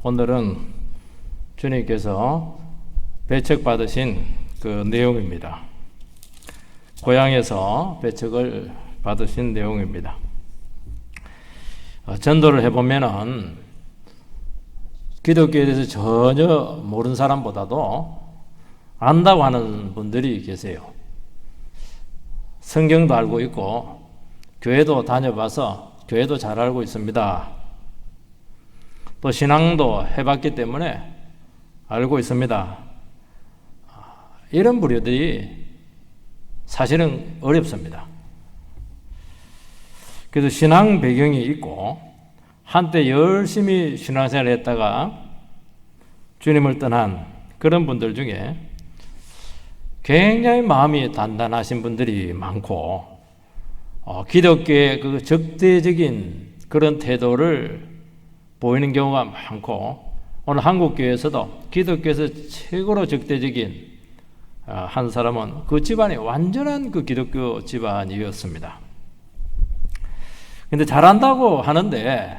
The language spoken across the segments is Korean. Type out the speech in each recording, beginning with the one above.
오늘은 주님께서 배척받으신 그 내용입니다. 고향에서 배척을 받으신 내용입니다. 전도를 해보면은 기독교에 대해서 전혀 모르는 사람보다도 안다고 하는 분들이 계세요. 성경도 알고 있고 교회도 다녀봐서 교회도 잘 알고 있습니다. 또 신앙도 해봤기 때문에 알고 있습니다. 이런 부류들이 사실은 어렵습니다. 그래서 신앙 배경이 있고 한때 열심히 신앙생활을 했다가 주님을 떠난 그런 분들 중에 굉장히 마음이 단단하신 분들이 많고 기독교의 그 적대적인 그런 태도를 보이는 경우가 많고 오늘 한국교회에서도 기독교에서 최고로 적대적인 한 사람은 그 집안이 완전한 그 기독교 집안이었습니다. 근데 잘한다고 하는데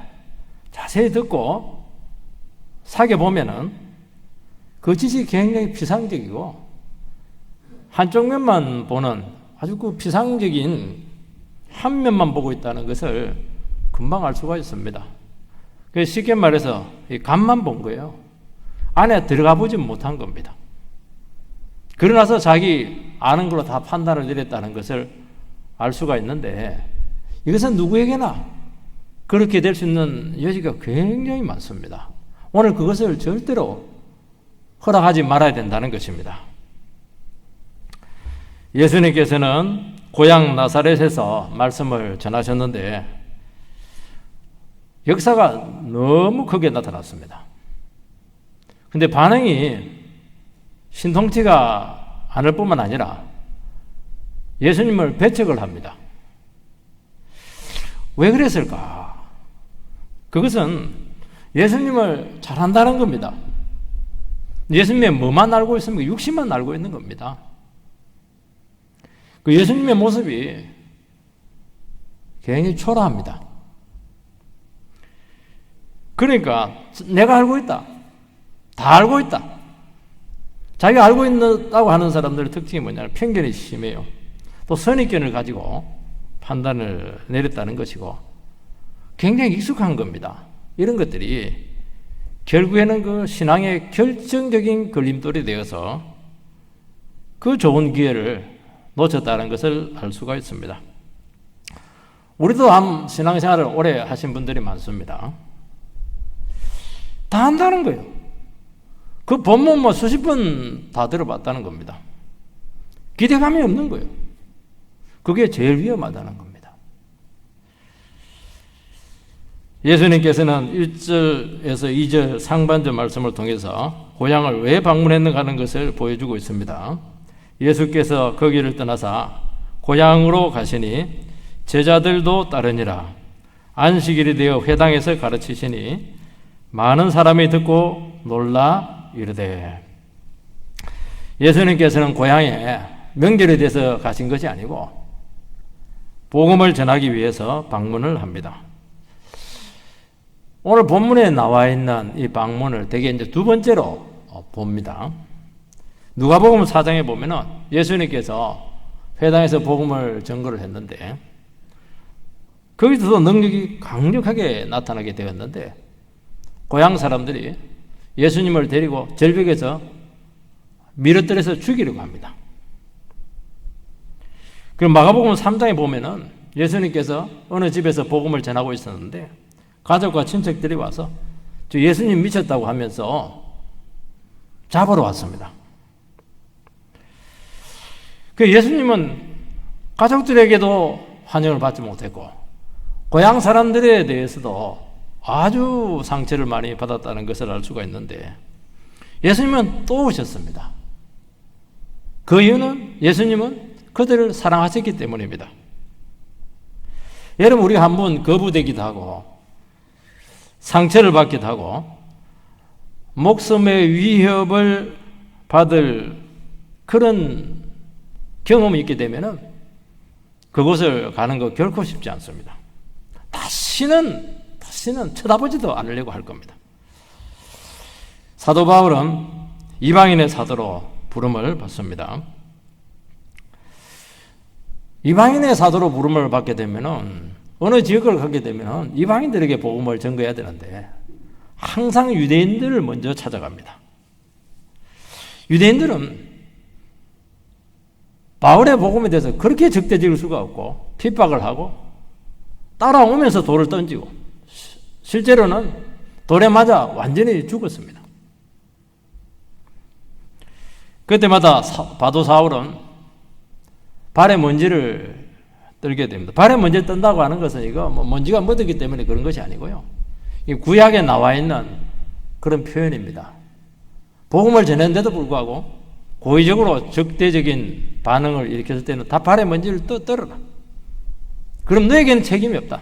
자세히 듣고 사귀어보면은 그 짓이 굉장히 피상적이고 한쪽 면만 보는 아주 그 피상적인 한 면만 보고 있다는 것을 금방 알 수가 있습니다. 그래서 쉽게 말해서 이 간만 본 거예요. 안에 들어가 보지 못한 겁니다. 그러나서 자기 아는 걸로 다 판단을 내렸다는 것을 알 수가 있는데 이것은 누구에게나 그렇게 될 수 있는 여지가 굉장히 많습니다. 오늘 그것을 절대로 허락하지 말아야 된다는 것입니다. 예수님께서는 고향 나사렛에서 말씀을 전하셨는데 역사가 너무 크게 나타났습니다. 근데 반응이 신통치가 않을 뿐만 아니라 예수님을 배척을 합니다. 왜 그랬을까? 그것은 예수님을 잘한다는 겁니다. 예수님의 뭐만 알고 있습니까? 육신만 알고 있는 겁니다. 그 예수님의 모습이 굉장히 초라합니다. 그러니까 내가 알고 있다. 다 알고 있다. 자기가 알고 있다고 하는 사람들의 특징이 뭐냐면 편견이 심해요. 또 선입견을 가지고 판단을 내렸다는 것이고 굉장히 익숙한 겁니다. 이런 것들이 결국에는 그 신앙의 결정적인 걸림돌이 되어서 그 좋은 기회를 놓쳤다는 것을 알 수가 있습니다. 우리도 신앙생활을 오래 하신 분들이 많습니다. 다 한다는 거예요. 그 본문 수십 번 다 들어봤다는 겁니다. 기대감이 없는 거예요. 그게 제일 위험하다는 겁니다. 예수님께서는 1절에서 2절 상반절 말씀을 통해서 고향을 왜 방문했는가 하는 것을 보여주고 있습니다. 예수께서 거기를 떠나사 고향으로 가시니 제자들도 따르니라. 안식일이 되어 회당에서 가르치시니 많은 사람이 듣고 놀라 이르되. 예수님께서는 고향에 명절에 대해서 가신 것이 아니고 복음을 전하기 위해서 방문을 합니다. 오늘 본문에 나와 있는 이 방문을 대개 이제 두 번째로 봅니다. 누가복음 4장에 보면은 예수님께서 회당에서 복음을 전거를 했는데 거기서도 능력이 강력하게 나타나게 되었는데 고향 사람들이 예수님을 데리고 절벽에서 밀어뜨려서 죽이려고 합니다. 그럼 마가복음 3장에 보면은 예수님께서 어느 집에서 복음을 전하고 있었는데 가족과 친척들이 와서 저 예수님 미쳤다고 하면서 잡으러 왔습니다. 그 예수님은 가족들에게도 환영을 받지 못했고 고향 사람들에 대해서도 아주 상처를 많이 받았다는 것을 알 수가 있는데 예수님은 또 오셨습니다. 그 이유는 예수님은 그들을 사랑하셨기 때문입니다. 여러분 우리가 한번 거부되기도 하고 상처를 받기도 하고 목숨의 위협을 받을 그런 경험이 있게 되면은 그곳을 가는 거 결코 쉽지 않습니다. 다시는 쳐다보지도 않으려고 할 겁니다. 사도 바울은 이방인의 사도로 부름을 받습니다. 이방인의 사도로 부름을 받게 되면은 어느 지역을 가게 되면은 이방인들에게 복음을 전거해야 되는데 항상 유대인들을 먼저 찾아갑니다. 유대인들은 바울의 복음에 대해서 그렇게 적대적일 수가 없고 핍박을 하고 따라오면서 돌을 던지고 실제로는 돌에 맞아 완전히 죽었습니다. 그때마다 바도 사울은 발에 먼지를 떨게 됩니다. 발에 먼지를 떤다고 하는 것은 이거 먼지가 묻었기 때문에 그런 것이 아니고요. 이 구약에 나와 있는 그런 표현입니다. 복음을 전했는데도 불구하고 고의적으로 적대적인 반응을 일으켰을 때는 다 발에 먼지를 떨어라. 그럼 너에게는 책임이 없다.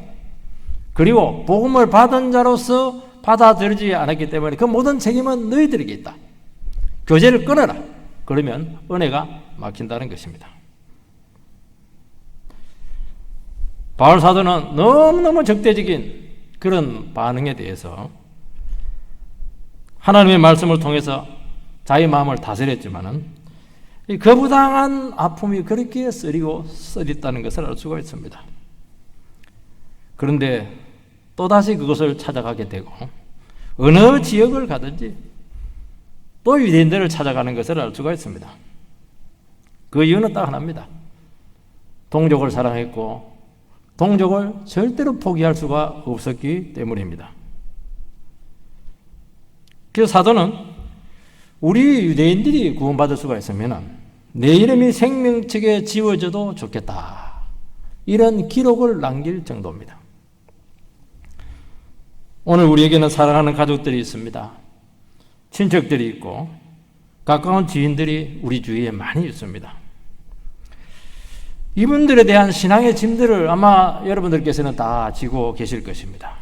그리고 복음을 받은 자로서 받아들이지 않았기 때문에 그 모든 책임은 너희들에게 있다. 교제를 끊어라. 그러면 은혜가 막힌다는 것입니다. 바울 사도는 너무너무 적대적인 그런 반응에 대해서 하나님의 말씀을 통해서 자기 마음을 다스렸지만은 이 거부당한 아픔이 그렇게 쓰리고 쓰렸다는 것을 알 수가 있습니다. 그런데 또다시 그것을 찾아가게 되고 어느 지역을 가든지 또 유대인들을 찾아가는 것을 알 수가 있습니다. 그 이유는 딱 하나입니다. 동족을 사랑했고 동족을 절대로 포기할 수가 없었기 때문입니다. 그래서 사도는 우리 유대인들이 구원받을 수가 있으면 내 이름이 생명책에 지워져도 좋겠다. 이런 기록을 남길 정도입니다. 오늘 우리에게는 사랑하는 가족들이 있습니다. 친척들이 있고 가까운 지인들이 우리 주위에 많이 있습니다. 이분들에 대한 신앙의 짐들을 아마 여러분들께서는 다 지고 계실 것입니다.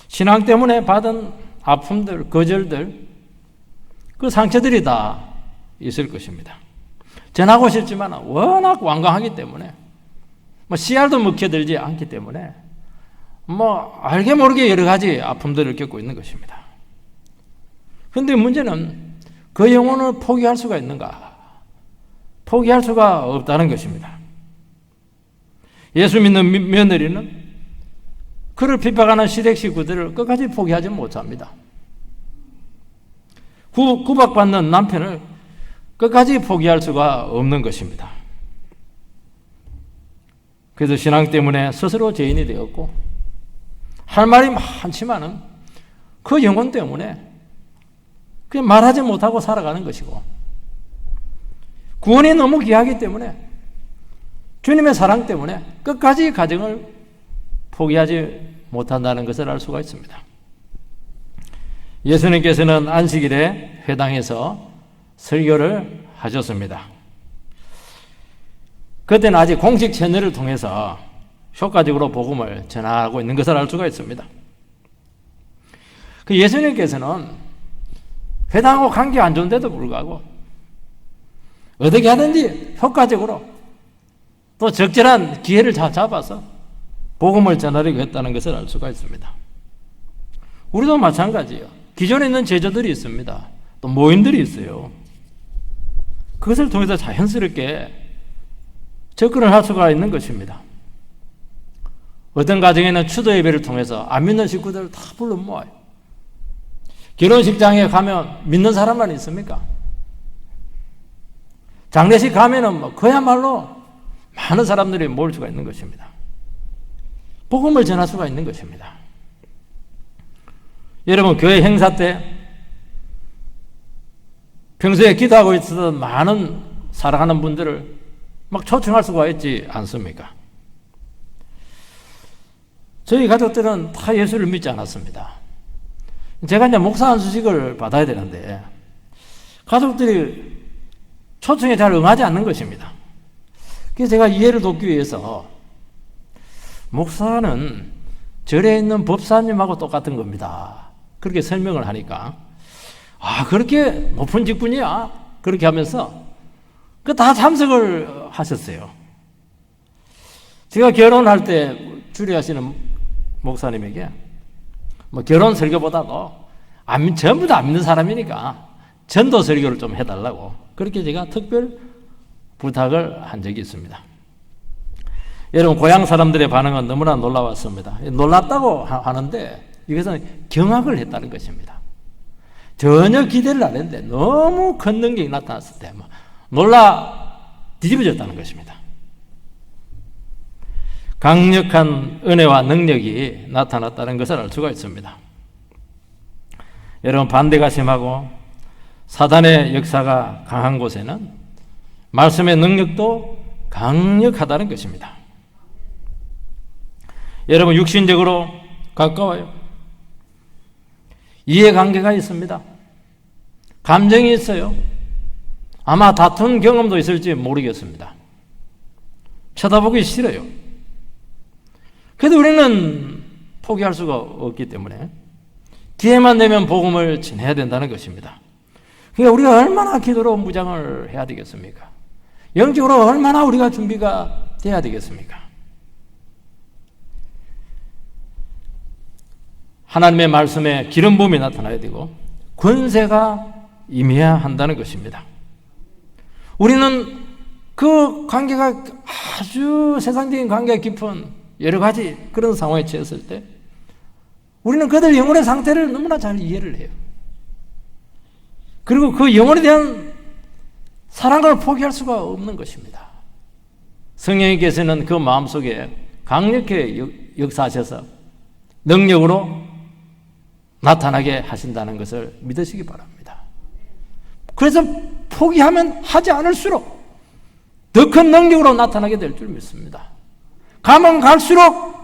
신앙 때문에 받은 아픔들, 거절들, 그 상처들이 다 있을 것입니다. 전하고 싶지만 워낙 완강하기 때문에 씨알도 먹혀들지 않기 때문에 알게 모르게 여러 가지 아픔들을 겪고 있는 것입니다. 그런데 문제는 그 영혼을 포기할 수가 있는가? 포기할 수가 없다는 것입니다. 예수 믿는 며느리는 그를 핍박하는 시댁 식구들을 끝까지 포기하지 못합니다. 구박받는 남편을 끝까지 포기할 수가 없는 것입니다. 그래서 신앙 때문에 스스로 죄인이 되었고 할 말이 많지만은 그 영혼 때문에 그냥 말하지 못하고 살아가는 것이고 구원이 너무 귀하기 때문에 주님의 사랑 때문에 끝까지 가정을 포기하지 못한다는 것을 알 수가 있습니다. 예수님께서는 안식일에 회당에서 설교를 하셨습니다. 그때는 아직 공식 채널을 통해서 효과적으로 복음을 전하고 있는 것을 알 수가 있습니다. 그 예수님께서는 회당하고 관계 안 좋은데도 불구하고 어떻게 하든지 효과적으로 또 적절한 기회를 잡아서 복음을 전하려고 했다는 것을 알 수가 있습니다. 우리도 마찬가지예요. 기존에 있는 제자들이 있습니다. 또 모임들이 있어요. 그것을 통해서 자연스럽게 접근을 할 수가 있는 것입니다. 어떤 가정에는 추도 예배를 통해서 안 믿는 식구들을 다 불러 모아요. 결혼식장에 가면 믿는 사람만 있습니까? 장례식 가면은 그야말로 많은 사람들이 모일 수가 있는 것입니다. 복음을 전할 수가 있는 것입니다. 여러분, 교회 행사 때 평소에 기도하고 있었던 많은 사랑하는 분들을 막 초청할 수가 있지 않습니까? 저희 가족들은 다 예수를 믿지 않았습니다. 제가 이제 목사 안수식을 받아야 되는데 가족들이 초청에 잘 응하지 않는 것입니다. 그래서 제가 이해를 돕기 위해서 목사는 절에 있는 법사님하고 똑같은 겁니다. 그렇게 설명을 하니까 그렇게 높은 직분이야? 그렇게 하면서 다 참석을 하셨어요. 제가 결혼할 때 주례하시는 목사님에게 결혼 설교보다도 전부 다 안 믿는 사람이니까 전도 설교를 좀 해달라고 그렇게 제가 특별 부탁을 한 적이 있습니다. 여러분, 고향 사람들의 반응은 너무나 놀라웠습니다. 놀랐다고 하는데 이것은 경악을 했다는 것입니다. 전혀 기대를 안 했는데 너무 큰 능력이 나타났을 때 놀라 뒤집어졌다는 것입니다. 강력한 은혜와 능력이 나타났다는 것을 알 수가 있습니다. 여러분, 반대가 심하고 사단의 역사가 강한 곳에는 말씀의 능력도 강력하다는 것입니다. 여러분, 육신적으로 가까워요. 이해관계가 있습니다. 감정이 있어요. 아마 다툰 경험도 있을지 모르겠습니다. 쳐다보기 싫어요. 그래도 우리는 포기할 수가 없기 때문에 기회만 되면 복음을 전해야 된다는 것입니다. 그러니까 우리가 얼마나 기도로 무장을 해야 되겠습니까? 영적으로 얼마나 우리가 준비가 돼야 되겠습니까? 하나님의 말씀에 기름 부음이 나타나야 되고 권세가 임해야 한다는 것입니다. 우리는 그 관계가 아주 세상적인 관계가 깊은 여러 가지 그런 상황에 처했을 때 우리는 그들 영혼의 상태를 너무나 잘 이해를 해요. 그리고 그 영혼에 대한 사랑을 포기할 수가 없는 것입니다. 성령님께서는 그 마음속에 강력히 역사하셔서 능력으로 나타나게 하신다는 것을 믿으시기 바랍니다. 그래서 포기하면 하지 않을수록 더 큰 능력으로 나타나게 될 줄 믿습니다. 가면 갈수록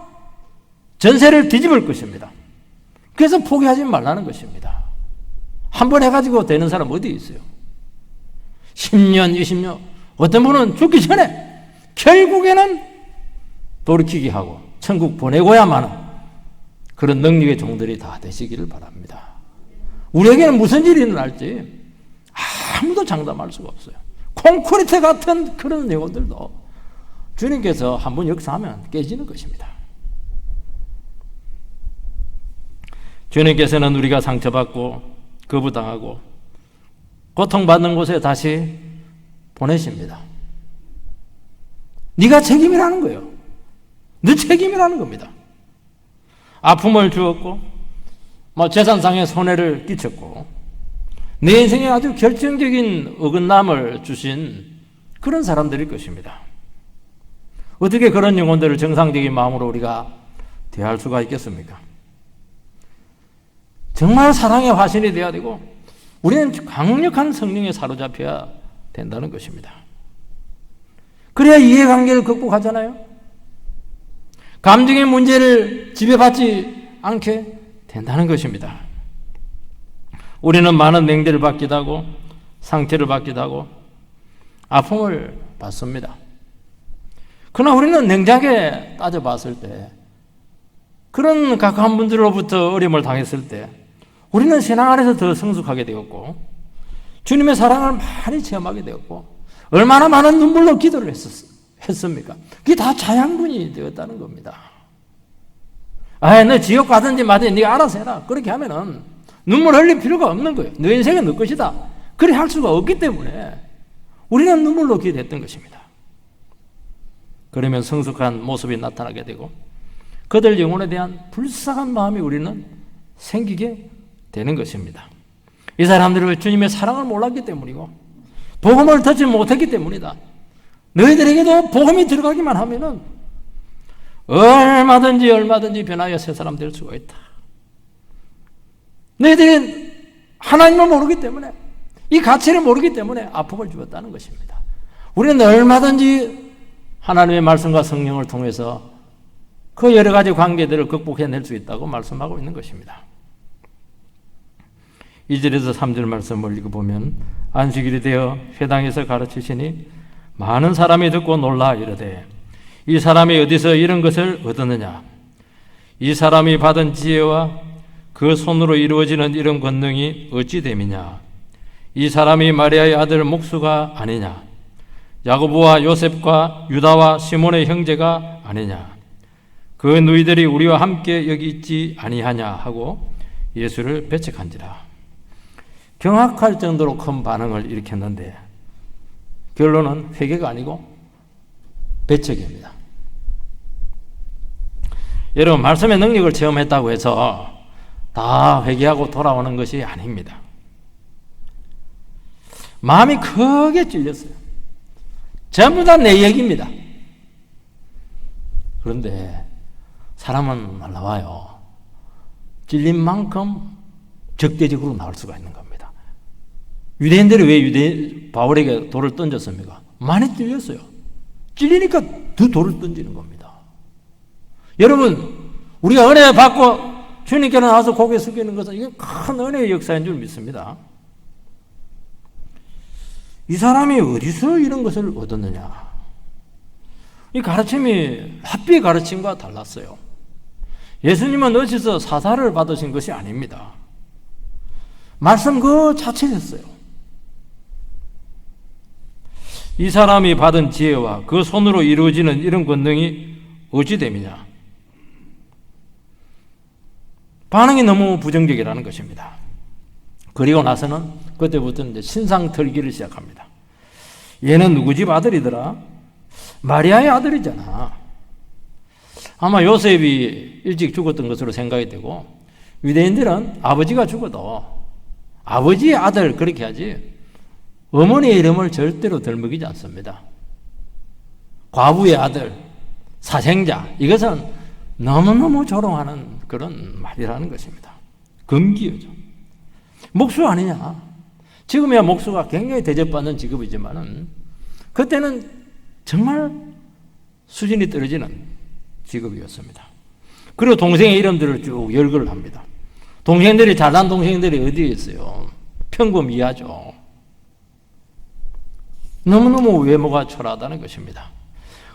전세를 뒤집을 것입니다. 그래서 포기하지 말라는 것입니다. 한 번 해가지고 되는 사람 어디 있어요? 10년, 20년, 어떤 분은 죽기 전에 결국에는 돌이키게 하고 천국 보내고야만 그런 능력의 종들이 다 되시기를 바랍니다. 우리에게는 무슨 일이 일어날지 아무도 장담할 수가 없어요. 콘크리트 같은 그런 영혼들도 주님께서 한번 역사하면 깨지는 것입니다. 주님께서는 우리가 상처받고 거부당하고 고통받는 곳에 다시 보내십니다. 네가 책임이라는 거예요. 네 책임이라는 겁니다. 아픔을 주었고 재산상의 손해를 끼쳤고 내 인생에 아주 결정적인 어긋남을 주신 그런 사람들일 것입니다. 어떻게 그런 영혼들을 정상적인 마음으로 우리가 대할 수가 있겠습니까? 정말 사랑의 화신이 되어야 되고 우리는 강력한 성령에 사로잡혀야 된다는 것입니다. 그래야 이해관계를 극복하잖아요. 감정의 문제를 지배받지 않게 된다는 것입니다. 우리는 많은 냉대를 받기도 하고 상처를 받기도 하고 아픔을 받습니다. 그러나 우리는 냉정하게 따져봤을 때 그런 가까운 분들로부터 어려움을 당했을 때 우리는 신앙 안에서 더 성숙하게 되었고 주님의 사랑을 많이 체험하게 되었고 얼마나 많은 눈물로 기도를 했습니까? 그게 다 자양분이 되었다는 겁니다. 너 지옥 가든지 마든지 네가 알아서 해라. 그렇게 하면은 눈물 흘릴 필요가 없는 거예요. 너 인생은 너 것이다. 그렇게 할 수가 없기 때문에 우리는 눈물로 기도했던 것입니다. 그러면 성숙한 모습이 나타나게 되고 그들 영혼에 대한 불쌍한 마음이 우리는 생기게 되는 것입니다. 이 사람들은 주님의 사랑을 몰랐기 때문이고 복음을 듣지 못했기 때문이다. 너희들에게도 복음이 들어가기만 하면은 얼마든지 변하여 새 사람 될 수가 있다. 너희들이 하나님을 모르기 때문에 이 가치를 모르기 때문에 아픔을 주었다는 것입니다. 우리는 얼마든지 하나님의 말씀과 성령을 통해서 그 여러 가지 관계들을 극복해낼 수 있다고 말씀하고 있는 것입니다. 2절에서 3절 말씀을 읽어보면 안식일이 되어 회당에서 가르치시니 많은 사람이 듣고 놀라 이르되 이 사람이 어디서 이런 것을 얻었느냐? 이 사람이 받은 지혜와 그 손으로 이루어지는 이런 권능이 어찌 됨이냐? 이 사람이 마리아의 아들 목수가 아니냐? 야고보와 요셉과 유다와 시몬의 형제가 아니냐? 그 누이들이 우리와 함께 여기 있지 아니하냐? 하고 예수를 배척한지라. 경악할 정도로 큰 반응을 일으켰는데 결론은 회개가 아니고 배척입니다. 여러분, 말씀의 능력을 체험했다고 해서 다 회개하고 돌아오는 것이 아닙니다. 마음이 크게 찔렸어요. 전부 다 내 얘기입니다. 그런데 사람은 놀라워요. 찔린 만큼 적대적으로 나올 수가 있는 겁니다. 유대인들이 왜 바울에게 돌을 던졌습니까? 많이 찔렸어요. 찔리니까 더 돌을 던지는 겁니다. 여러분, 우리가 은혜 받고 주님께 나와서 고개 숙이는 것은 이게 큰 은혜의 역사인 줄 믿습니다. 이 사람이 어디서 이런 것을 얻었느냐? 이 가르침이 랍비의 가르침과 달랐어요. 예수님은 어디서 사사를 받으신 것이 아닙니다. 말씀 그 자체였어요. 이 사람이 받은 지혜와 그 손으로 이루어지는 이런 권능이 어찌 됨이냐? 반응이 너무 부정적이라는 것입니다. 그리고 나서는 그때부터 이제 신상 털기를 시작합니다. 얘는 누구 집 아들이더라? 마리아의 아들이잖아. 아마 요셉이 일찍 죽었던 것으로 생각이 되고, 유대인들은 아버지가 죽어도 아버지의 아들 그렇게 하지 어머니의 이름을 절대로 덜먹이지 않습니다. 과부의 아들, 사생자, 이것은 너무너무 조롱하는 그런 말이라는 것입니다. 금기어죠. 목수 아니냐? 지금이야 목수가 굉장히 대접받는 직업이지만은 그때는 정말 수준이 떨어지는 직업이었습니다. 그리고 동생의 이름들을 쭉 열거를 합니다. 동생들이 잘난 동생들이 어디에 있어요? 평범이하죠. 너무너무 외모가 초라하다는 것입니다.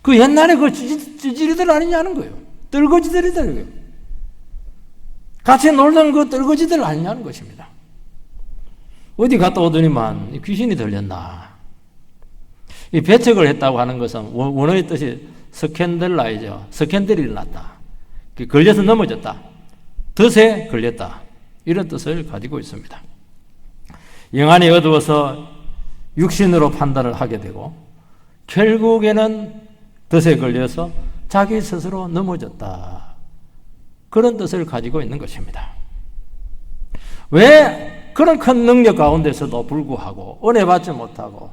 그 옛날에 그 찌질이들 아니냐는 거예요. 떨거지들이들. 같이 놀던 그 떨거지들 아니냐는 것입니다. 어디 갔다 오더니만 귀신이 들렸나. 이 배척을 했다고 하는 것은 원어의 뜻이 스캔들라이죠. 스캔들이 났다. 걸려서 넘어졌다. 덫에 걸렸다. 이런 뜻을 가지고 있습니다. 영안이 어두워서 육신으로 판단을 하게 되고 결국에는 덫에 걸려서 자기 스스로 넘어졌다. 그런 뜻을 가지고 있는 것입니다. 왜 그런 큰 능력 가운데서도 불구하고 은혜 받지 못하고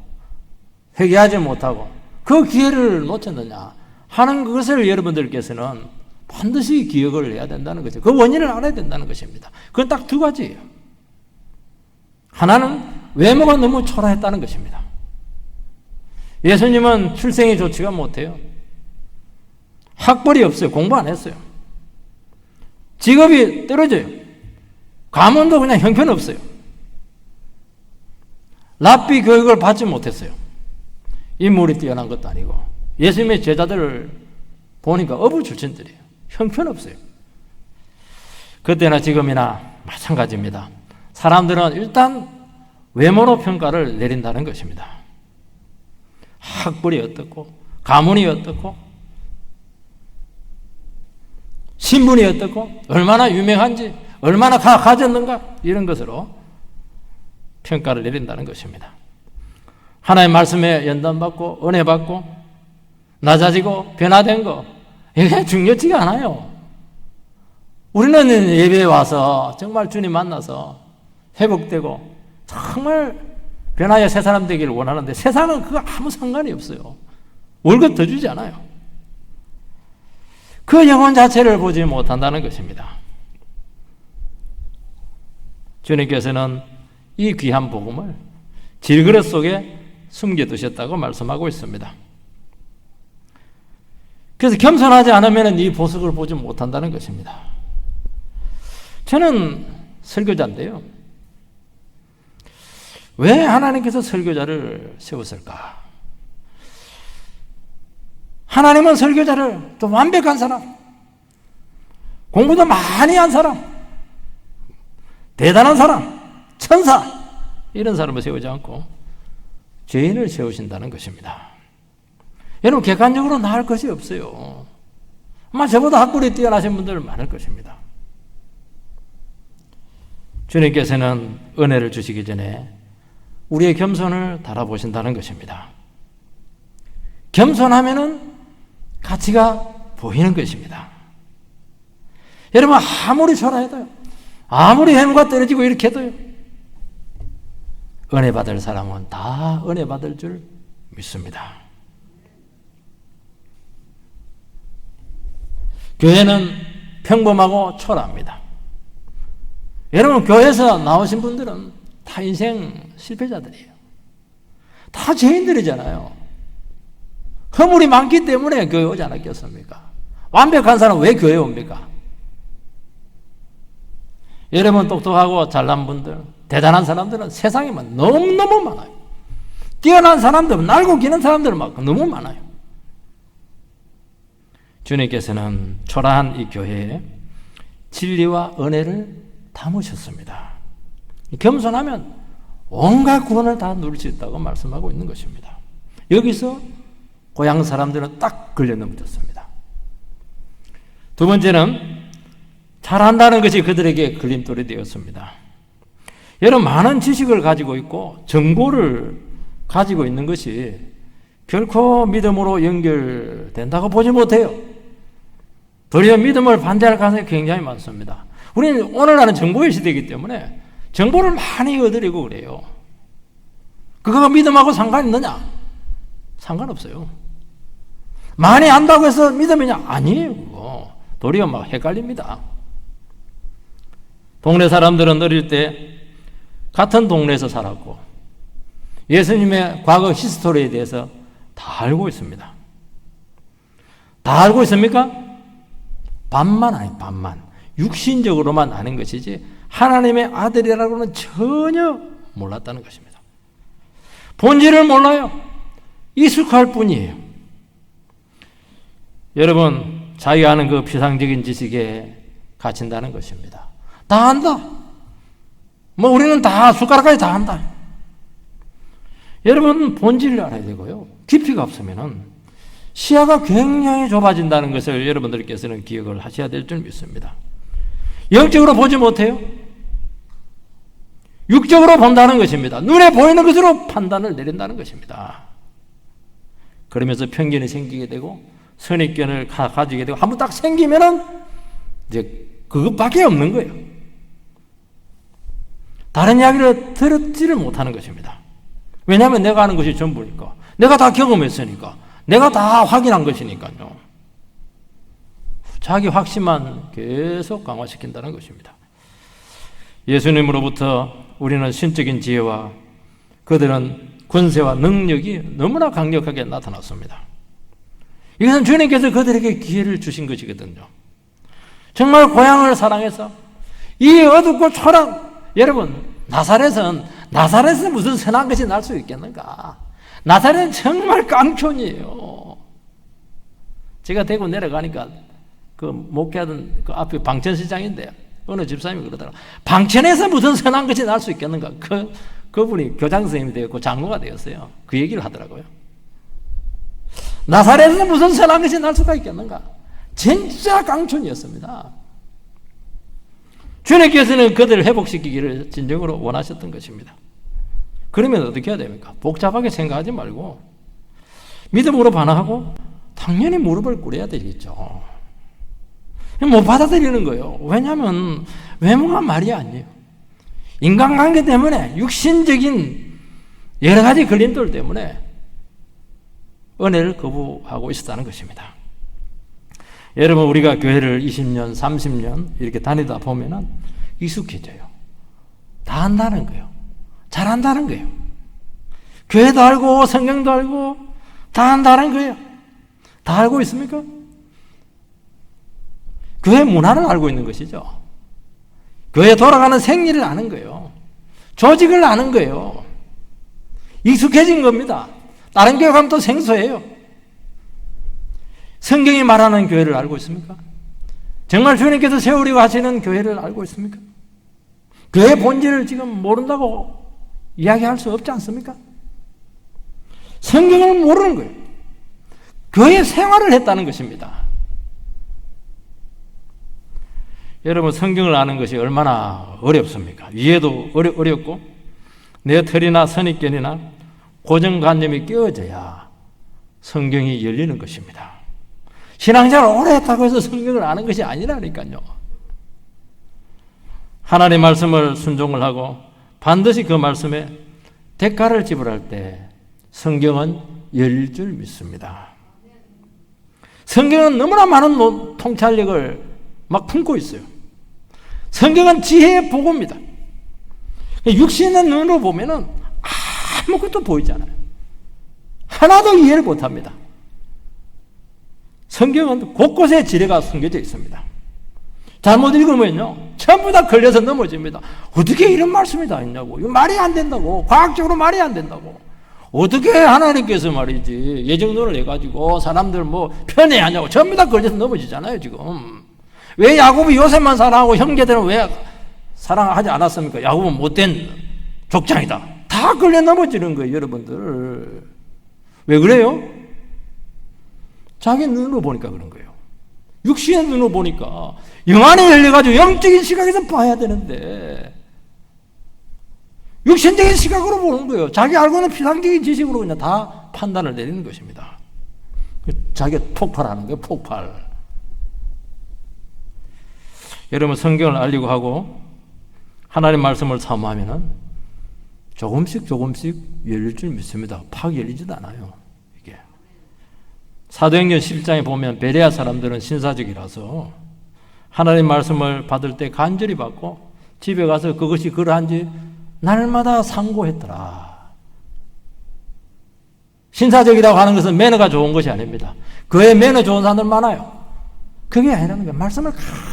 회개하지 못하고 그 기회를 놓쳤느냐 하는 것을 여러분들께서는 반드시 기억을 해야 된다는 거죠. 그 원인을 알아야 된다는 것입니다. 그건 딱 두 가지예요. 하나는 외모가 너무 초라했다는 것입니다. 예수님은 출생이 좋지가 못해요. 학벌이 없어요. 공부 안 했어요. 직업이 떨어져요. 가문도 그냥 형편없어요. 랍비 교육을 받지 못했어요. 인물이 뛰어난 것도 아니고 예수님의 제자들을 보니까 어부 출신들이에요. 형편없어요. 그때나 지금이나 마찬가지입니다. 사람들은 일단 외모로 평가를 내린다는 것입니다. 학벌이 어떻고 가문이 어떻고 신분이 어떻고 얼마나 유명한지 얼마나 가졌는가 이런 것으로 평가를 내린다는 것입니다. 하나님의 말씀에 연단받고 은혜 받고 낮아지고 변화된 거 이게 중요치가 않아요. 우리는 예배에 와서 정말 주님 만나서 회복되고 정말 변화의 새 사람 되기를 원하는데 세상은 그거 아무 상관이 없어요. 월급 더 주지 않아요. 그 영혼 자체를 보지 못한다는 것입니다. 주님께서는 이 귀한 복음을 질그릇 속에 숨겨두셨다고 말씀하고 있습니다. 그래서 겸손하지 않으면 이 보석을 보지 못한다는 것입니다. 저는 설교자인데요. 왜 하나님께서 설교자를 세웠을까? 하나님은 설교자를 또 완벽한 사람, 공부도 많이 한 사람, 대단한 사람, 천사 이런 사람을 세우지 않고 죄인을 세우신다는 것입니다. 여러분 객관적으로 나을 것이 없어요. 아마 저보다 학벌이 뛰어나신 분들 많을 것입니다. 주님께서는 은혜를 주시기 전에 우리의 겸손을 달아보신다는 것입니다. 겸손하면은 가치가 보이는 것입니다. 여러분, 아무리 초라해도요, 아무리 외모가 떨어지고 이렇게 해도요, 은혜 받을 사람은 다 은혜 받을 줄 믿습니다. 교회는 평범하고 초라합니다. 여러분, 교회에서 나오신 분들은 다 인생 실패자들이에요. 다 죄인들이잖아요. 허물이 많기 때문에 교회 오지 않았겠습니까? 완벽한 사람은 왜 교회에 옵니까? 여러분, 똑똑하고 잘난 분들, 대단한 사람들은 세상에만 너무너무 많아요. 뛰어난 사람들, 날고 기는 사람들은 막 너무 많아요. 주님께서는 초라한 이 교회에 진리와 은혜를 담으셨습니다. 겸손하면 온갖 구원을 다 누릴 수 있다고 말씀하고 있는 것입니다. 여기서 고향 사람들은 딱 걸려 넘어졌습니다. 두 번째는 잘한다는 것이 그들에게 걸림돌이 되었습니다. 여러분, 많은 지식을 가지고 있고 정보를 가지고 있는 것이 결코 믿음으로 연결된다고 보지 못해요. 도리어 믿음을 반대할 가능성이 굉장히 많습니다. 우리는 오늘날은 정보의 시대이기 때문에 정보를 많이 얻으려고 그래요. 그거가 믿음하고 상관 있느냐? 상관없어요. 많이 안다고 해서 믿음이냐? 아니에요. 그거. 도리어 막 헷갈립니다. 동네 사람들은 어릴 때 같은 동네에서 살았고 예수님의 과거 히스토리에 대해서 다 알고 있습니다. 다 알고 있습니까? 반만 아니 반만. 육신적으로만 아는 것이지 하나님의 아들이라고는 전혀 몰랐다는 것입니다. 본질을 몰라요. 익숙할 뿐이에요. 여러분, 자기가 아는 그 피상적인 지식에 갇힌다는 것입니다. 다 안다. 뭐 우리는 다 숟가락까지 다 안다. 여러분, 본질을 알아야 되고요. 깊이가 없으면은 시야가 굉장히 좁아진다는 것을 여러분들께서는 기억을 하셔야 될 줄 믿습니다. 영적으로 보지 못해요. 육적으로 본다는 것입니다. 눈에 보이는 것으로 판단을 내린다는 것입니다. 그러면서 편견이 생기게 되고 선입견을 가지게 되고 한번 딱 생기면은 이제 그것밖에 없는 거예요. 다른 이야기를 들었지를 못하는 것입니다. 왜냐하면 내가 아는 것이 전부니까. 내가 다 경험했으니까. 내가 다 확인한 것이니까요. 자기 확신만 계속 강화시킨다는 것입니다. 예수님으로부터 우리는 신적인 지혜와 그들은 권세와 능력이 너무나 강력하게 나타났습니다. 이것은 주님께서 그들에게 기회를 주신 것이거든요. 정말 고향을 사랑해서 이 어둡고 초라한, 여러분, 나사렛은 무슨 선한 것이 날 수 있겠는가? 나사렛은 정말 깡촌이에요. 제가 대구 내려가니까 그 목회하던 그 앞에 방천시장인데 어느 집사님이 그러더라고요. 방천에서 무슨 선한 것이 날 수 있겠는가? 그분이 교장 선생님이 되었고 장로가 되었어요. 그 얘기를 하더라고요. 나사렛에서 무슨 선한 것이 날 수가 있겠는가? 진짜 깡촌이었습니다. 주님께서는 그들을 회복시키기를 진정으로 원하셨던 것입니다. 그러면 어떻게 해야 됩니까? 복잡하게 생각하지 말고 믿음으로 반응하고 당연히 무릎을 꿇어야 되겠죠. 못 받아들이는 거예요. 왜냐하면 외모가 말이 아니에요. 인간관계 때문에 육신적인 여러 가지 걸림돌 때문에 은혜를 거부하고 있었다는 것입니다. 여러분, 우리가 교회를 20년, 30년 이렇게 다니다 보면은 익숙해져요. 다 안다는 거예요. 잘 안다는 거예요. 교회도 알고 성경도 알고 다 안다는 거예요. 다 알고 있습니까? 교회 문화를 알고 있는 것이죠. 교회 돌아가는 생리를 아는 거예요. 조직을 아는 거예요. 익숙해진 겁니다. 다른 교회 가면 또 생소해요. 성경이 말하는 교회를 알고 있습니까? 정말 주님께서 세우려고 하시는 교회를 알고 있습니까? 교회의 본질을 지금 모른다고 이야기할 수 없지 않습니까? 성경을 모르는 거예요. 교회 생활을 했다는 것입니다. 여러분 성경을 아는 것이 얼마나 어렵습니까? 이해도 어렵고 내 털이나 선입견이나 고정관념이 깨어져야 성경이 열리는 것입니다. 신앙생활 오래 했다고 해서 성경을 아는 것이 아니라니까요. 하나님의 말씀을 순종을 하고 반드시 그 말씀에 대가를 지불할 때 성경은 열릴 줄 믿습니다. 성경은 너무나 많은 통찰력을 막 품고 있어요. 성경은 지혜의 보고입니다. 육신의 눈으로 보면은 아무것도 보이지 않아요. 하나도 이해를 못합니다. 성경은 곳곳에 지혜가 숨겨져 있습니다. 잘못 읽으면요 전부 다 걸려서 넘어집니다. 어떻게 이런 말씀이 다 있냐고. 이거 말이 안 된다고. 과학적으로 말이 안 된다고. 어떻게 하나님께서 말이지 예정론을 해가지고 사람들 뭐 편애하냐고. 전부 다 걸려서 넘어지잖아요 지금. 왜 야곱이 요셉만 사랑하고 형제들은 왜 사랑하지 않았습니까? 야곱은 못된 족장이다. 다 걸려 넘어지는 거예요 여러분들. 왜 그래요? 자기 눈으로 보니까 그런 거예요. 육신의 눈으로 보니까 영안이 열려가지고 영적인 시각에서 봐야 되는데 육신적인 시각으로 보는 거예요. 자기 알고 있는 피상적인 지식으로 그냥 다 판단을 내리는 것입니다. 자기가 폭발하는 거예요. 폭발. 여러분 성경을 알리고 하고 하나님 말씀을 사모하면은 조금씩 열릴 줄 믿습니다. 팍 열리지도 않아요. 이게 사도행전 11장에 보면 베레아 사람들은 신사적이라서 하나님 말씀을 받을 때 간절히 받고 집에 가서 그것이 그러한지 날마다 상고했더라. 신사적이라고 하는 것은 매너가 좋은 것이 아닙니다. 그의 매너 좋은 사람들 많아요. 그게 아니라는 거예요. 말씀을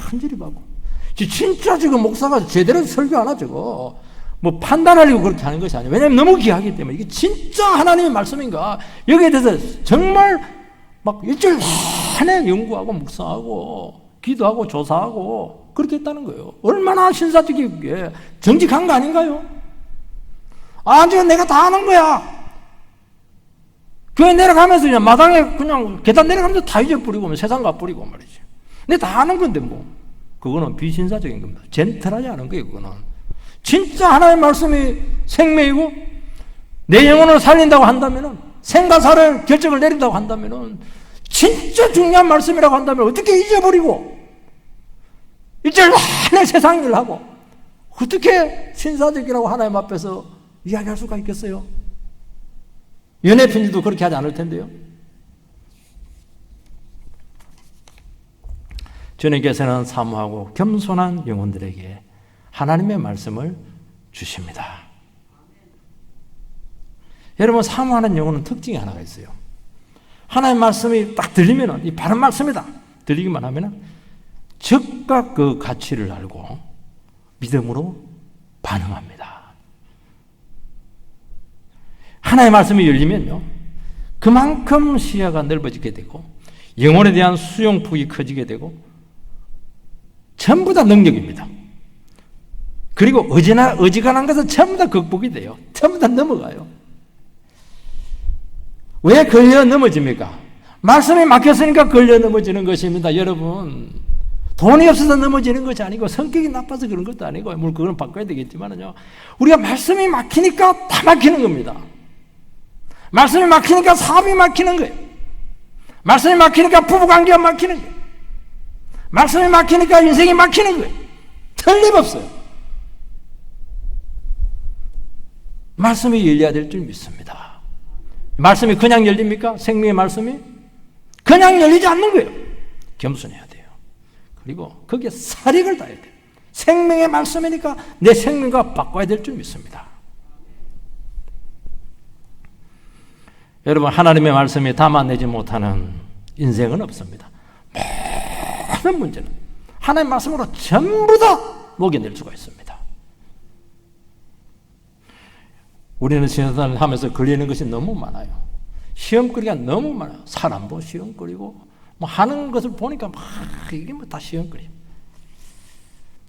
간절히 받고. 진짜 지금 목사가 제대로 설교 안 하죠. 뭐 판단하려고 그렇게 하는 것이 아니에요. 왜냐하면 너무 귀하기 때문에 이게 진짜 하나님의 말씀인가 여기에 대해서 정말 막 일주일 내내 연구하고 묵상하고 기도하고 조사하고 그렇게 했다는 거예요. 얼마나 신사적이게 정직한 거 아닌가요? 지금 내가 다 아는 거야. 교회 내려가면서 그냥 마당에 그냥 계단 내려가면서 다 잊어버리고 세상 가버리고 말이지. 내가 다 아는 건데 뭐. 그거는 비신사적인 겁니다. 젠틀하지 않은 거예요. 그거는 진짜 하나님의 말씀이 생명이고 내 영혼을 살린다고 한다면은 생과 사를 결정을 내린다고 한다면은 진짜 중요한 말씀이라고 한다면 어떻게 잊어버리고 일주일 내내 세상 일을 하고 어떻게 신사적이라고 하나님 앞에서 이야기할 수가 있겠어요? 연애 편지도 그렇게 하지 않을 텐데요. 주님께서는 사모하고 겸손한 영혼들에게 하나님의 말씀을 주십니다. 여러분 사모하는 영혼은 특징이 하나가 있어요. 하나님의 말씀이 딱 들리면은 이 바른 말씀이다 들리기만 하면은 즉각 그 가치를 알고 믿음으로 반응합니다. 하나님의 말씀이 열리면요 그만큼 시야가 넓어지게 되고 영혼에 대한 수용폭이 커지게 되고 전부 다 능력입니다. 그리고 어지간한 것은 전부 다 극복이 돼요. 전부 다 넘어가요. 왜 걸려 넘어집니까? 말씀이 막혔으니까 걸려 넘어지는 것입니다. 여러분 돈이 없어서 넘어지는 것이 아니고 성격이 나빠서 그런 것도 아니고 물론 그건 바꿔야 되겠지만요 우리가 말씀이 막히니까 다 막히는 겁니다. 말씀이 막히니까 사업이 막히는 거예요. 말씀이 막히니까 부부관계가 막히는 거예요. 말씀이 막히니까 인생이 막히는 거예요. 틀림없어요. 말씀이 열려야 될 줄 믿습니다. 말씀이 그냥 열립니까? 생명의 말씀이? 그냥 열리지 않는 거예요. 겸손해야 돼요. 그리고 거기에 사력을 다해야 돼요. 생명의 말씀이니까 내 생명과 바꿔야 될 줄 믿습니다. 여러분 하나님의 말씀이 담아내지 못하는 인생은 없습니다. 모든 문제는 하나님의 말씀으로 전부 다 녹여낼 수가 있습니다. 우리는 신앙생활을 하면서 걸리는 것이 너무 많아요. 시험거리가 너무 많아요. 사람도 시험거리고 뭐 하는 것을 보니까 막 이게 뭐 다 시험거리.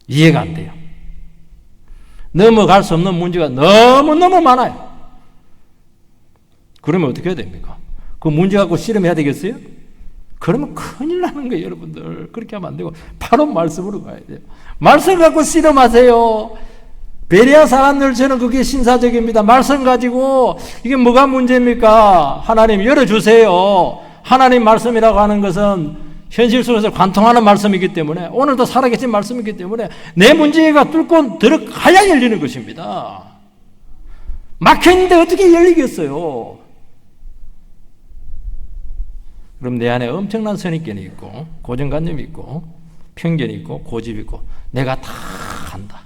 이해가 안 돼요. 넘어갈 수 없는 문제가 너무너무 많아요. 그러면 어떻게 해야 됩니까? 그 문제 갖고 씨름해야 되겠어요? 그러면 큰일 나는 거예요, 여러분들. 그렇게 하면 안 되고 바로 말씀으로 가야 돼요. 말씀 갖고 씨름하세요. 베레아 사람들 저는 그게 신사적입니다. 말씀 가지고 이게 뭐가 문제입니까? 하나님 열어주세요. 하나님 말씀이라고 하는 것은 현실 속에서 관통하는 말씀이기 때문에, 오늘도 살아계신 말씀이기 때문에 내 문제가 뚫고 들어가야 열리는 것입니다. 막혀있는데 어떻게 열리겠어요? 그럼 내 안에 엄청난 선입견이 있고 고정관념이 있고 편견이 있고 고집이 있고 내가 다 한다,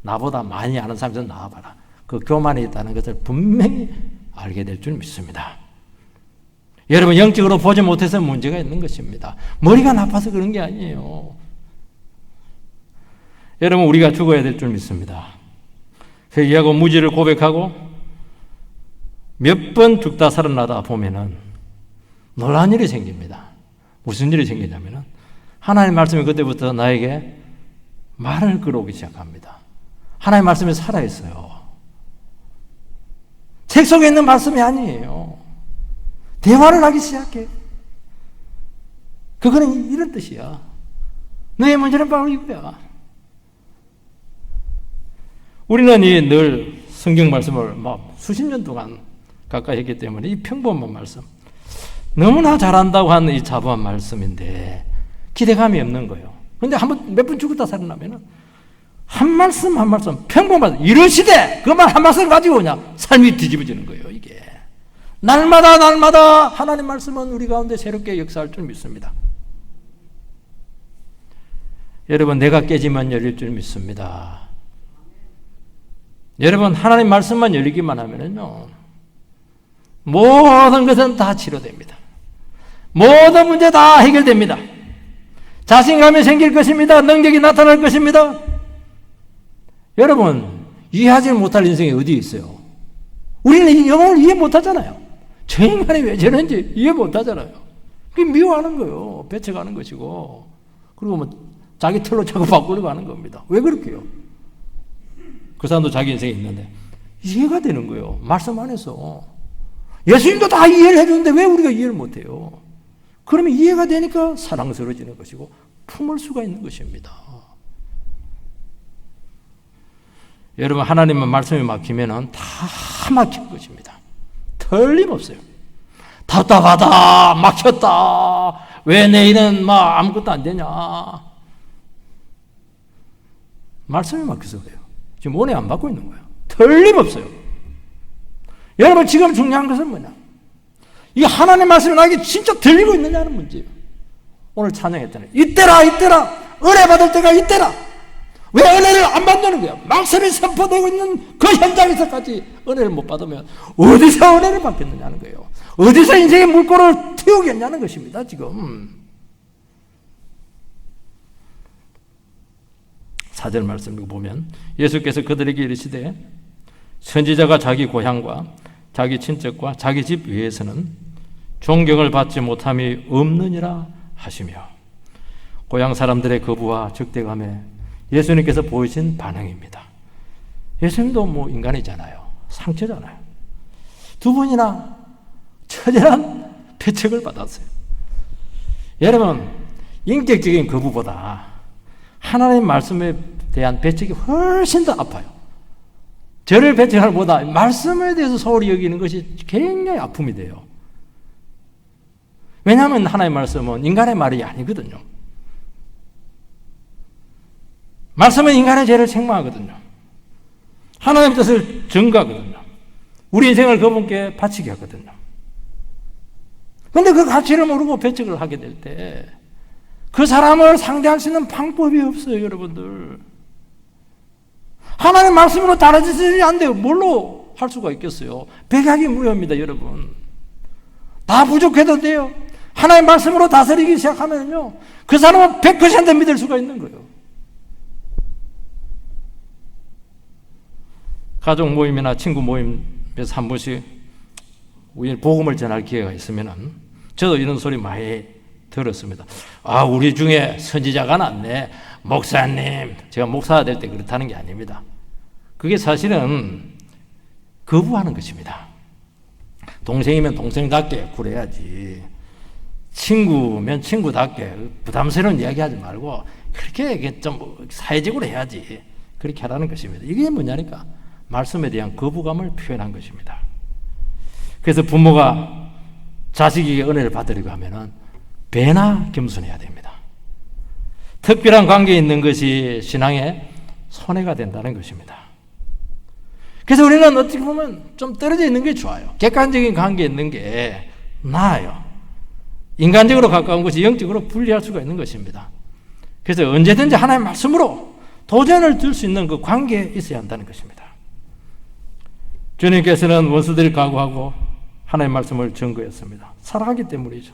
나보다 많이 아는 사람들 나와봐라, 그 교만이 있다는 것을 분명히 알게 될 줄 믿습니다. 여러분, 영적으로 보지 못해서 문제가 있는 것입니다. 머리가 나빠서 그런 게 아니에요. 여러분, 우리가 죽어야 될 줄 믿습니다. 회개하고 무지를 고백하고 몇 번 죽다 살아나다 보면은 놀라운 일이 생깁니다. 무슨 일이 생기냐면은 하나님 말씀이 그때부터 나에게 말을 끌어오기 시작합니다. 하나님 말씀이 살아있어요. 책 속에 있는 말씀이 아니에요. 대화를 하기 시작해. 그거는 이런 뜻이야. 너의 문제는 바로 이거야. 우리는 늘 성경 말씀을 막 수십 년 동안 가까이 했기 때문에 이 평범한 말씀, 너무나 잘한다고 하는 이 자부한 말씀인데 기대감이 없는 거예요. 근데 몇 번 죽었다 살아나면은 한 말씀 한 말씀 평범한 이러시되 그만 한 말씀 가지고 그냥 삶이 뒤집어지는 거예요. 이게 날마다 하나님 말씀은 우리 가운데 새롭게 역사할 줄 믿습니다. 여러분, 내가 깨지면 열릴 줄 믿습니다. 여러분, 하나님 말씀만 열리기만 하면은요, 모든 것은 다 치료됩니다. 모든 문제 다 해결됩니다. 자신감이 생길 것입니다. 능력이 나타날 것입니다. 여러분, 이해하지 못할 인생이 어디 있어요? 우리는 이 영혼을 이해 못하잖아요. 저 인간이 왜 저런지 이해 못하잖아요. 그게 미워하는 거예요. 배척하는 것이고, 그리고 뭐 자기 틀로 자꾸 바꾸려고 하는 겁니다. 왜 그렇게요? 그 사람도 자기 인생이 있는데 이해가 되는 거예요. 말씀 안에서. 예수님도 다 이해를 해주는데 왜 우리가 이해를 못해요? 그러면 이해가 되니까 사랑스러워지는 것이고 품을 수가 있는 것입니다. 여러분, 하나님은 말씀이 막히면은 다 막힌 것입니다. 틀림없어요. 답답하다, 막혔다, 왜 내일은 막 아무것도 안 되냐. 말씀이 막혀서 그래요. 지금 은혜 안 받고 있는 거예요. 틀림없어요. 여러분, 지금 중요한 것은 뭐냐? 이 하나님 말씀이 나에게 진짜 들리고 있느냐는 문제예요. 오늘 찬양했잖아요. 이때라 은혜 받을 때가 이때라. 왜 은혜를 안 받는 거야? 말씀이 선포되고 있는 그 현장에서까지 은혜를 못 받으면 어디서 은혜를 받겠느냐는 거예요. 어디서 인생의 물꼬를 틔우겠냐는 것입니다. 지금 4절 말씀을 보면 예수께서 그들에게 이르시되 선지자가 자기 고향과 자기 친척과 자기 집 외에서는 존경을 받지 못함이 없느니라 하시며, 고향 사람들의 거부와 적대감에 예수님께서 보이신 반응입니다. 예수님도 뭐 인간이잖아요. 상처잖아요. 두 번이나 처절한 배척을 받았어요. 여러분, 인격적인 거부보다 하나님 말씀에 대한 배척이 훨씬 더 아파요. 저를 배척하는 것보다 말씀에 대해서 소홀히 여기는 것이 굉장히 아픔이 돼요. 왜냐하면 하나님의 말씀은 인간의 말이 아니거든요. 말씀은 인간의 죄를 책망하거든요. 하나님의 뜻을 전가하거든요. 우리 인생을 그분께 바치게 하거든요. 그런데 그 가치를 모르고 배척을 하게 될 때 그 사람을 상대할 수 있는 방법이 없어요, 여러분들. 하나님 말씀으로 달라지지 안 돼요. 뭘로 할 수가 있겠어요? 백약이 무효입니다, 여러분. 다 부족해도 돼요. 하나님 말씀으로 다스리기 시작하면요, 그 사람은 100% 믿을 수가 있는 거예요. 가족 모임이나 친구 모임에서 한 번씩 우연히 복음을 전할 기회가 있으면은 저도 이런 소리 많이 들었습니다. 아, 우리 중에 선지자가 났네. 목사님, 제가 목사가 될 때 그렇다는 게 아닙니다. 그게 사실은 거부하는 것입니다. 동생이면 동생답게 굴어야지. 친구면 친구답게 부담스러운 이야기하지 말고 그렇게 좀 사회적으로 해야지. 그렇게 하라는 것입니다. 이게 뭐냐니까 말씀에 대한 거부감을 표현한 것입니다. 그래서 부모가 자식에게 은혜를 받으려고 하면은 배나 겸손해야 됩니다. 특별한 관계에 있는 것이 신앙의 손해가 된다는 것입니다. 그래서 우리는 어떻게 보면 좀 떨어져 있는 게 좋아요. 객관적인 관계에 있는 게 나아요. 인간적으로 가까운 것이 영적으로 분리할 수가 있는 것입니다. 그래서 언제든지 하나님의 말씀으로 도전을 들 수 있는 그 관계에 있어야 한다는 것입니다. 주님께서는 원수들이 각오하고 하나님의 말씀을 증거했습니다. 사랑하기 때문이죠.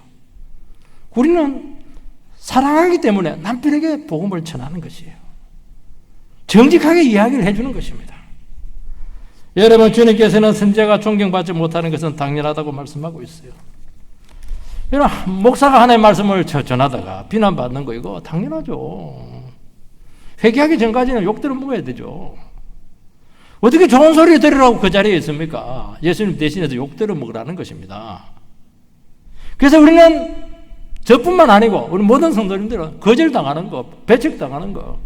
우리는 사랑하기 때문에 남편에게 복음을 전하는 것이에요. 정직하게 이야기를 해주는 것입니다. 여러분, 주님께서는 선지자가 존경받지 못하는 것은 당연하다고 말씀하고 있어요. 여러분, 목사가 하나님의 말씀을 전하다가 비난받는 거 이거 당연하죠. 회개하기 전까지는 욕 들어 먹어야 되죠. 어떻게 좋은 소리 들으라고 그 자리에 있습니까? 예수님 대신해서 욕 들어 먹으라는 것입니다. 그래서 우리는 저뿐만 아니고 우리 모든 성도님들은 거절당하는 거, 배척당하는 거,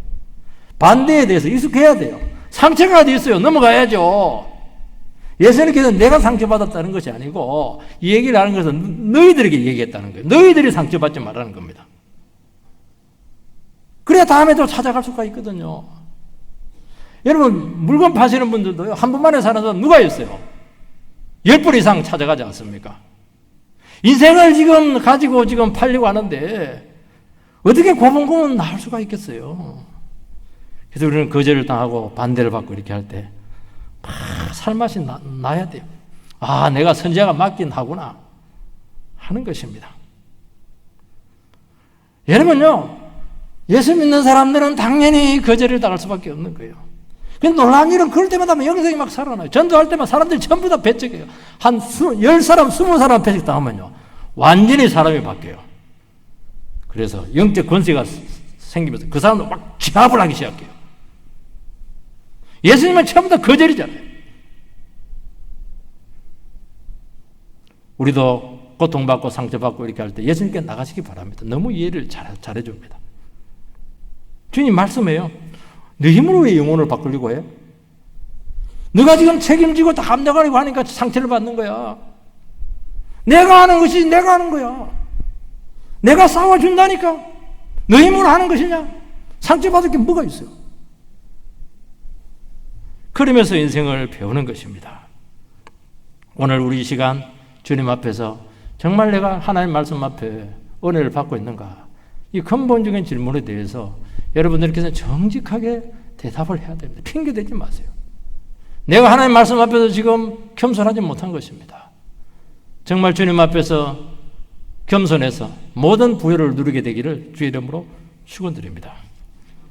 반대에 대해서 익숙해야 돼요. 상처가 어디 있어요? 넘어가야죠. 예수님께서는 내가 상처받았다는 것이 아니고 이 얘기를 하는 것은 너희들에게 얘기했다는 거예요. 너희들이 상처받지 말라는 겁니다. 그래야 다음에도 찾아갈 수가 있거든요. 여러분, 물건 파시는 분들도요, 한 번만에 사는 사람 누가 있어요? 10분 이상 찾아가지 않습니까? 인생을 지금 가지고 지금 팔려고 하는데 어떻게 고분고분 나올 수가 있겠어요? 그래서 우리는 거절을 당하고 반대를 받고 이렇게 할 때 살맛이 나야 돼요. 아, 내가 선지자가 맞긴 하구나 하는 것입니다. 여러분요, 예수 믿는 사람들은 당연히 거절을 당할 수밖에 없는 거예요. 근데 놀라운 일은 그럴 때마다 영성이 막 살아나요. 전도할 때마다 사람들이 전부 다 배척해요. 한 10사람, 20사람 배척당하면요, 완전히 사람이 바뀌어요. 그래서 영적 권세가 생기면서 그 사람도 막 진압을 하기 시작해요. 예수님은 처음부터 거절이잖아요. 우리도 고통받고 상처받고 이렇게 할 때 예수님께 나가시기 바랍니다. 너무 이해를 잘해줍니다. 주님 말씀해요. 너 힘으로 왜 영혼을 바꾸려고 해? 너가 지금 책임지고 다 감당하려고 하니까 상처를 받는 거야. 내가 하는 것이 내가 하는 거야. 내가 싸워준다니까. 너 힘으로 하는 것이냐? 상처받을 게 뭐가 있어요? 그러면서 인생을 배우는 것입니다. 오늘 우리 이 시간 주님 앞에서 정말 내가 하나님 말씀 앞에 은혜를 받고 있는가? 이 근본적인 질문에 대해서 여러분들께서 정직하게 대답을 해야 됩니다. 핑계대지 마세요. 내가 하나님 말씀 앞에서 지금 겸손하지 못한 것입니다. 정말 주님 앞에서 겸손해서 모든 부여를 누리게 되기를 주의 이름으로 축원드립니다.